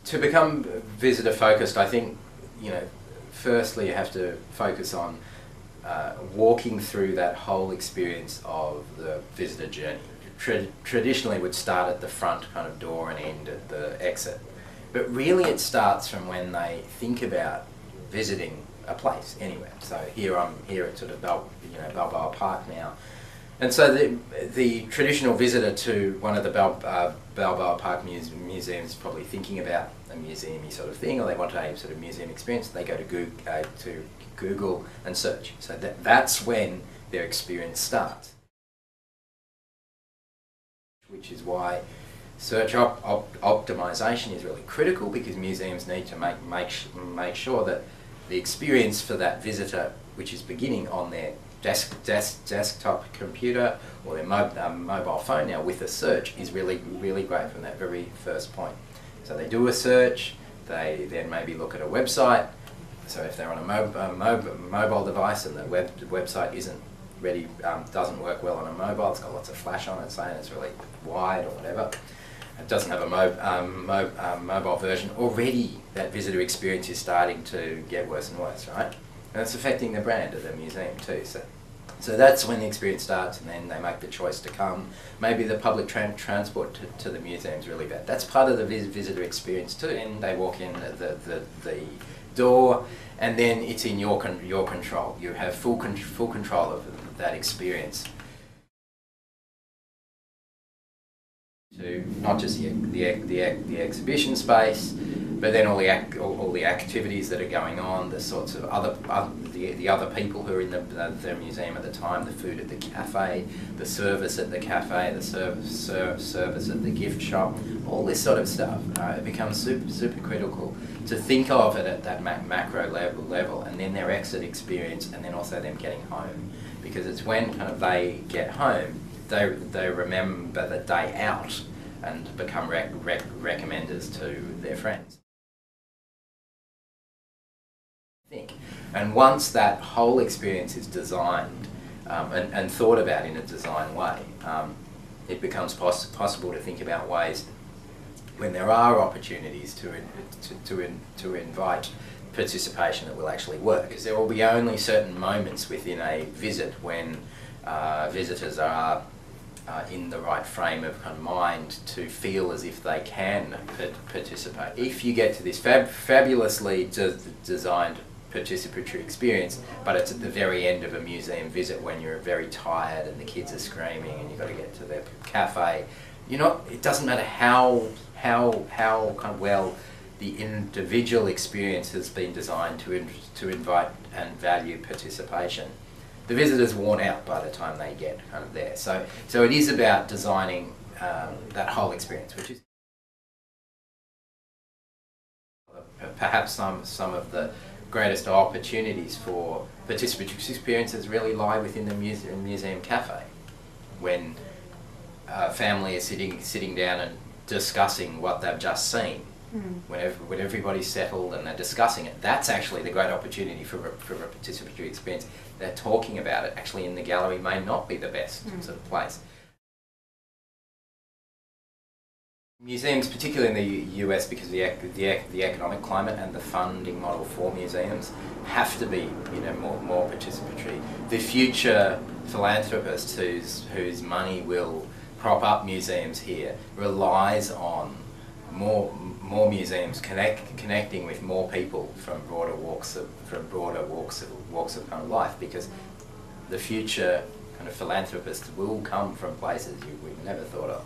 To become visitor focused, I think, firstly you have to focus on walking through that whole experience of the visitor journey. Traditionally would start at the front kind of door and end at the exit. But really it starts from when they think about visiting a place anywhere. So I'm here at sort of Balboa Park now. And so the traditional visitor to one of the Balboa Park museums is probably thinking about a museum-y sort of thing, or they want a sort of museum experience. They go to Google and search. So that's when their experience starts. Which is why search optimization is really critical, because museums need to make sure that the experience for that visitor, which is beginning on their desktop computer or their mobile phone now with a search, is really great from that very first point. So they do a search, they then maybe look at a website. So if they're on a mobile device and the website isn't ready, doesn't work well on a mobile, it's got lots of flash on it saying it's really wide or whatever, it doesn't have a mobile version, already that visitor experience is starting to get worse and worse, right? And it's affecting the brand of the museum too. So that's when the experience starts, and then they make the choice to come. Maybe the public transport to the museum is really bad. That's part of the visitor experience too. And they walk in the door, and then it's in your control. You have full control of that experience. To not just the exhibition space, but then all the activities that are going on, the sorts of the other people who are in the museum at the time, the food at the cafe, the service at the cafe, the service at the gift shop, all this sort of stuff. It becomes super critical to think of it at that macro level, and then their exit experience, and then also them getting home, because it's when kind of they get home, they remember the day out and become recommenders to their friends. And once that whole experience is designed and thought about in a design way, it becomes possible to think about ways when there are opportunities to invite participation that will actually work. Because there will be only certain moments within a visit when visitors are in the right frame of mind to feel as if they can participate. If you get to this fabulously designed participatory experience, but it's at the very end of a museum visit when you're very tired and the kids are screaming and you've got to get to the cafe, it doesn't matter how kind of well the individual experience has been designed to invite and value participation. The visitor's worn out by the time they get kind of there. So it is about designing that whole experience, which is perhaps some of the greatest opportunities for participatory experiences really lie within the museum cafe, when a family is sitting down and discussing what they've just seen. When everybody's settled and they're discussing it, that's actually the great opportunity for a participatory experience. They're talking about it. Actually, in the gallery may not be the best sort of place. Museums, particularly in the US, because of the economic climate and the funding model for museums, have to be more participatory. The future philanthropist whose money will prop up museums here relies on more museums connecting with more people from broader walks of kind of life, because the future kind of philanthropists will come from places we've never thought of.